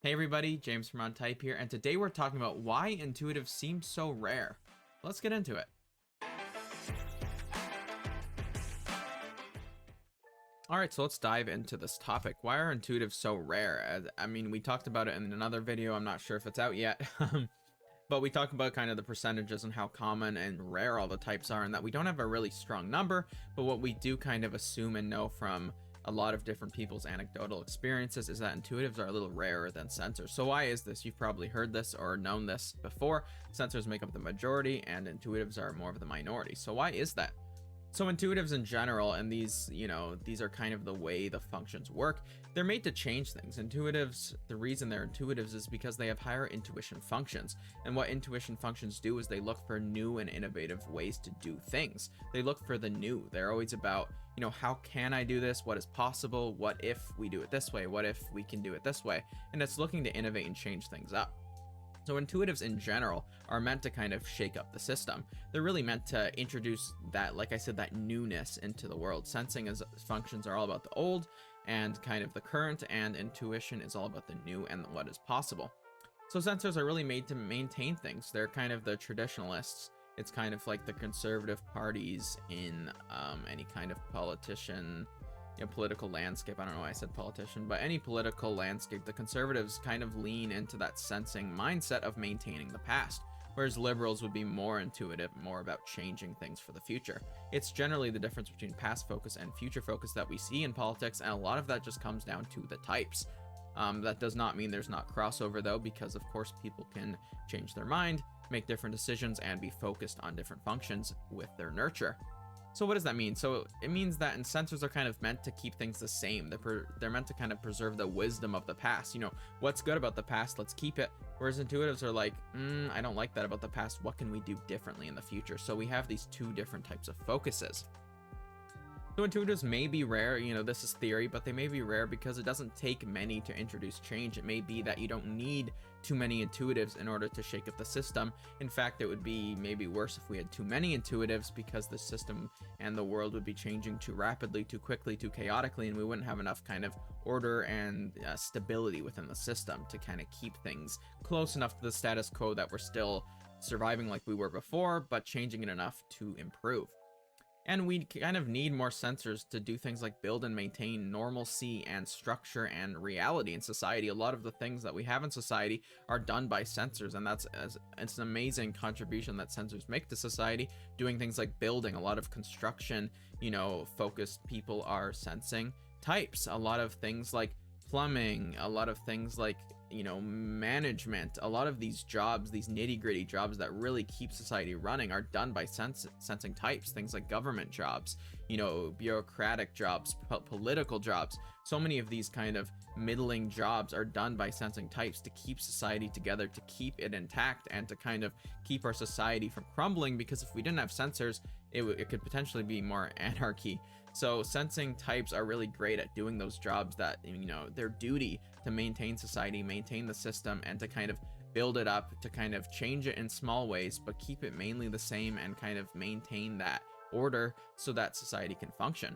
Hey everybody, James from OnType here, and today we're talking about why intuitives seem so rare. Let's get into it. Alright, so let's dive into this topic. Why are intuitives so rare? I mean, we talked about it in another video, I'm not sure if it's out yet, but we talk about kind of the percentages and how common and rare all the types are, and that we don't have a really strong number, but what we do kind of assume and know from a lot of different people's anecdotal experiences is that intuitives are a little rarer than sensors. So why is this? You've probably heard this or known this before. Sensors make up the majority and intuitives are more of the minority. So why is that? So intuitives in general, and these are kind of the way the functions work, they're made to change things. Intuitives, the reason they're intuitives is because they have higher intuition functions. And what intuition functions do is they look for new and innovative ways to do things. They look for the new. They're always about, how can I do this? What is possible? What if we do it this way? What if we can do it this way? And it's looking to innovate and change things up. So intuitives in general are meant to kind of shake up the system. They're really meant to introduce that, like I said, that newness into the world. Sensing as functions are all about the old and kind of the current, and intuition is all about the new and what is possible. So sensors are really made to maintain things. They're kind of the traditionalists. It's kind of like the conservative parties in any kind of political landscape. I don't know why I said politician, but any political landscape, the conservatives kind of lean into that sensing mindset of maintaining the past, whereas liberals would be more intuitive, more about changing things for the future. It's generally the difference between past focus and future focus that we see in politics, and a lot of that just comes down to the types. That does not mean there's not crossover though, because of course people can change their mind, make different decisions, and be focused on different functions with their nurture. So what does that mean? So it means that sensors are kind of meant to keep things the same. They're meant to kind of preserve the wisdom of the past. What's good about the past, let's keep it. Whereas intuitives are like, I don't like that about the past. What can we do differently in the future? So we have these two different types of focuses. So intuitives may be rare, this is theory, but they may be rare because it doesn't take many to introduce change. It may be that you don't need too many intuitives in order to shake up the system. In fact, it would be maybe worse if we had too many intuitives, because the system and the world would be changing too rapidly, too quickly, too chaotically, and we wouldn't have enough kind of order and stability within the system to kind of keep things close enough to the status quo that we're still surviving like we were before, but changing it enough to improve. And we kind of need more sensors to do things like build and maintain normalcy and structure and reality in society. A lot of the things that we have in society are done by sensors, and it's an amazing contribution that sensors make to society, doing things like building. A lot of construction, focused people are sensing types. A lot of things like plumbing, a lot of things like management, a lot of these jobs, these nitty-gritty jobs that really keep society running, are done by sensing types. Things like government jobs, bureaucratic jobs, political jobs. So many of these kind of middling jobs are done by sensing types to keep society together, to keep it intact, and to kind of keep our society from crumbling, because if we didn't have sensors, it could potentially be more anarchy. So sensing types are really great at doing those jobs that, their duty to maintain society, maintain the system, and to kind of build it up, to kind of change it in small ways, but keep it mainly the same and kind of maintain that order so that society can function.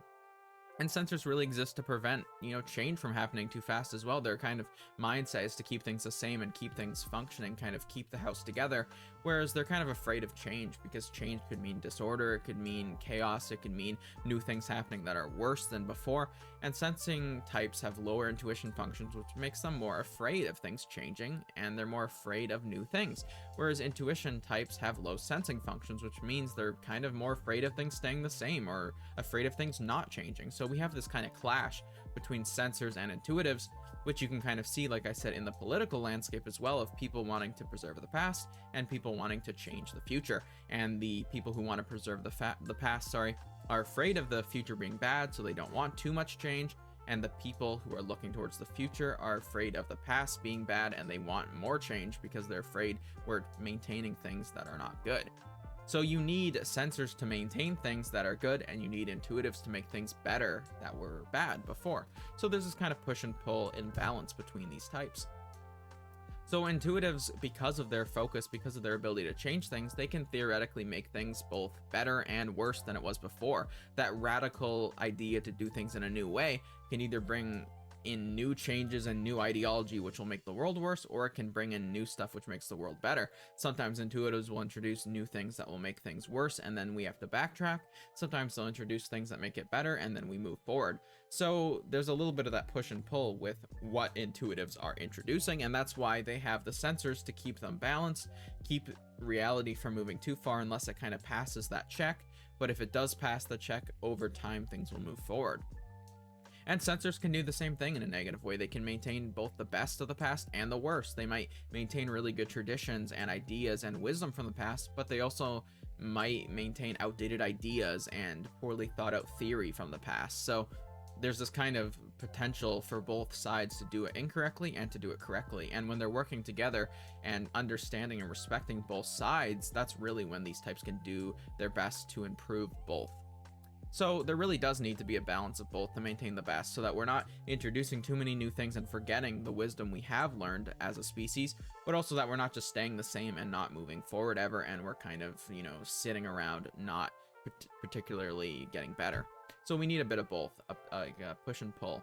And sensors really exist to prevent, change from happening too fast as well. Their kind of mindset is to keep things the same and keep things functioning, kind of keep the house together. Whereas they're kind of afraid of change, because change could mean disorder, it could mean chaos, it could mean new things happening that are worse than before. And sensing types have lower intuition functions, which makes them more afraid of things changing, and they're more afraid of new things. Whereas intuition types have low sensing functions, which means they're kind of more afraid of things staying the same, or afraid of things not changing. So we have this kind of clash between sensors and intuitives, which you can kind of see, like I said, in the political landscape as well, of people wanting to preserve the past and people wanting to change the future. And the people who want to preserve the past, are afraid of the future being bad, so they don't want too much change. And the people who are looking towards the future are afraid of the past being bad, and they want more change because they're afraid we're maintaining things that are not good. So you need sensors to maintain things that are good, and you need intuitives to make things better that were bad before. So there's this kind of push and pull imbalance between these types. So intuitives, because of their focus, because of their ability to change things, they can theoretically make things both better and worse than it was before. That radical idea to do things in a new way can either bring in new changes and new ideology which will make the world worse, or it can bring in new stuff which makes the world better. Sometimes intuitives will introduce new things that will make things worse, and then we have to backtrack. Sometimes they'll introduce things that make it better, and then we move forward. So there's a little bit of that push and pull with what intuitives are introducing, and that's why they have the sensors to keep them balanced, keep reality from moving too far unless it kind of passes that check. But if it does pass the check, over time things will move forward. And sensors can do the same thing in a negative way. They can maintain both the best of the past and the worst. They might maintain really good traditions and ideas and wisdom from the past, but they also might maintain outdated ideas and poorly thought out theory from the past. So there's this kind of potential for both sides to do it incorrectly and to do it correctly. And when they're working together and understanding and respecting both sides, that's really when these types can do their best to improve both. So there really does need to be a balance of both to maintain the best, so that we're not introducing too many new things and forgetting the wisdom we have learned as a species, but also that we're not just staying the same and not moving forward ever, and we're kind of, sitting around not particularly getting better. So we need a bit of both, a push and pull.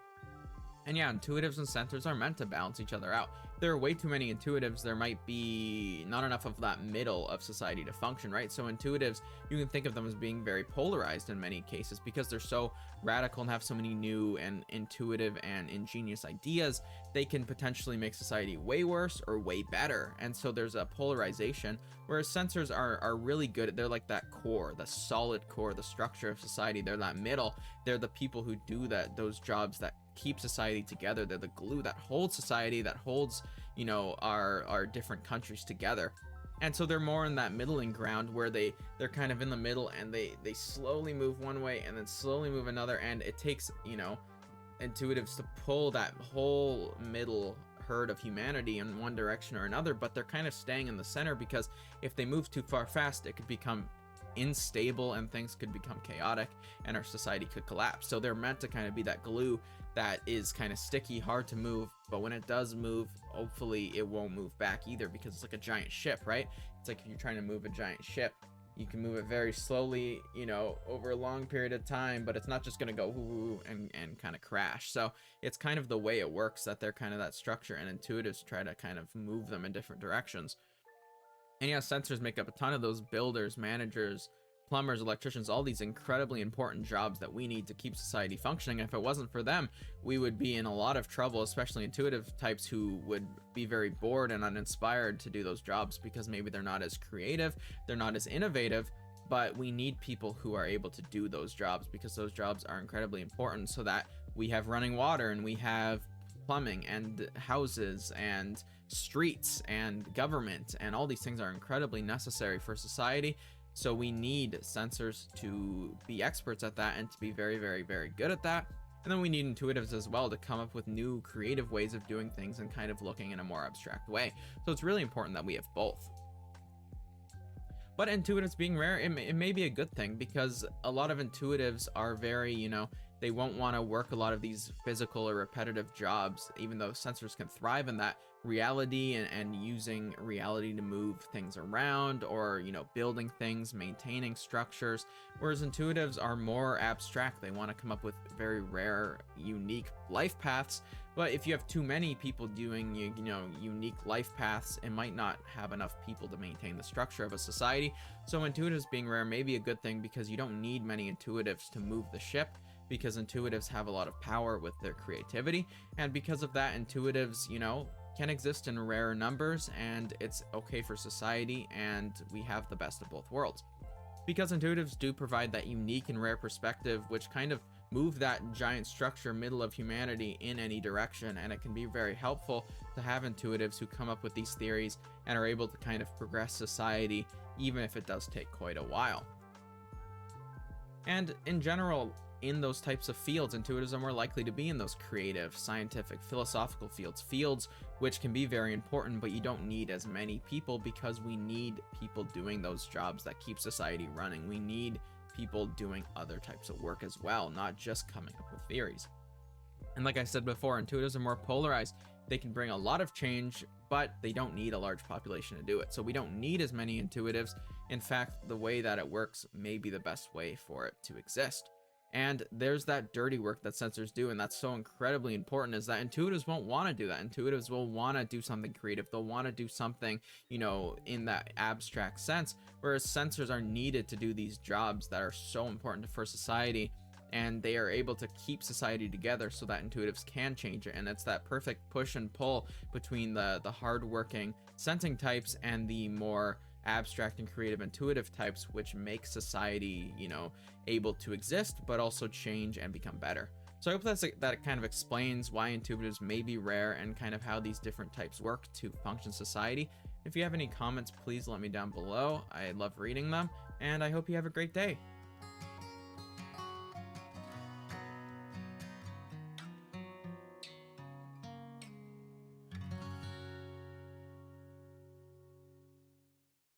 And yeah, intuitives and sensors are meant to balance each other out. There are way too many intuitives, there might be not enough of that middle of society to function, right? So intuitives, you can think of them as being very polarized in many cases because they're so radical and have so many new and intuitive and ingenious ideas. They can potentially make society way worse or way better. And so there's a polarization, whereas sensors are really good. They're like that core, the solid core, the structure of society. They're that middle. They're the people who do those jobs that keep society together. They're the glue that holds society, that holds our different countries together. And so they're more in that middling ground where they're kind of in the middle, and they slowly move one way and then slowly move another, and it takes intuitives to pull that whole middle herd of humanity in one direction or another. But they're kind of staying in the center, because if they move too far fast, it could become unstable and things could become chaotic and our society could collapse. So they're meant to kind of be that glue that is kind of sticky, hard to move, but when it does move, hopefully it won't move back either, because it's like a giant ship, right? It's like if you're trying to move a giant ship, you can move it very slowly, over a long period of time, but it's not just going to go whoo and kind of crash. So it's kind of the way it works, that they're kind of that structure, and intuitives try to kind of move them in different directions. And yeah, sensors make up a ton of those builders, managers, plumbers, electricians, all these incredibly important jobs that we need to keep society functioning. And if it wasn't for them, we would be in a lot of trouble, especially intuitive types who would be very bored and uninspired to do those jobs, because maybe they're not as creative, they're not as innovative. But we need people who are able to do those jobs, because those jobs are incredibly important, so that we have running water and we have plumbing and houses and streets and government, and all these things are incredibly necessary for society. So we need sensors to be experts at that and to be very, very, very good at that. And then we need intuitives as well to come up with new creative ways of doing things and kind of looking in a more abstract way. So it's really important that we have both. But intuitives being rare, it may be a good thing, because a lot of intuitives are very, they won't want to work a lot of these physical or repetitive jobs, even though sensors can thrive in that reality and using reality to move things around, or, building things, maintaining structures. Whereas intuitives are more abstract. They want to come up with very rare, unique life paths. But if you have too many people doing, unique life paths, it might not have enough people to maintain the structure of a society. So intuitives being rare may be a good thing, because you don't need many intuitives to move the ship, because intuitives have a lot of power with their creativity. And because of that, intuitives, can exist in rare numbers, and it's okay for society, and we have the best of both worlds. Because intuitives do provide that unique and rare perspective, which kind of move that giant structure middle of humanity in any direction. And it can be very helpful to have intuitives who come up with these theories and are able to kind of progress society, even if it does take quite a while. And in general, in those types of fields, intuitives are more likely to be in those creative, scientific, philosophical fields which can be very important, but you don't need as many people, because we need people doing those jobs that keep society running. We need people doing other types of work as well, not just coming up with theories. And like I said before, intuitives are more polarized. They can bring a lot of change, but they don't need a large population to do it. So we don't need as many intuitives. In fact, the way that it works may be the best way for it to exist. And there's that dirty work that sensors do, and that's so incredibly important, is that intuitives won't want to do that. Intuitives will want to do something creative. They'll want to do something, in that abstract sense, whereas sensors are needed to do these jobs that are so important for society, and they are able to keep society together so that intuitives can change it. And it's that perfect push and pull between the hardworking sensing types and the more abstract and creative intuitive types, which make society, able to exist, but also change and become better. So I hope that kind of explains why intuitives may be rare and kind of how these different types work to function society. If you have any comments, please let me down below. I love reading them, and I hope you have a great day.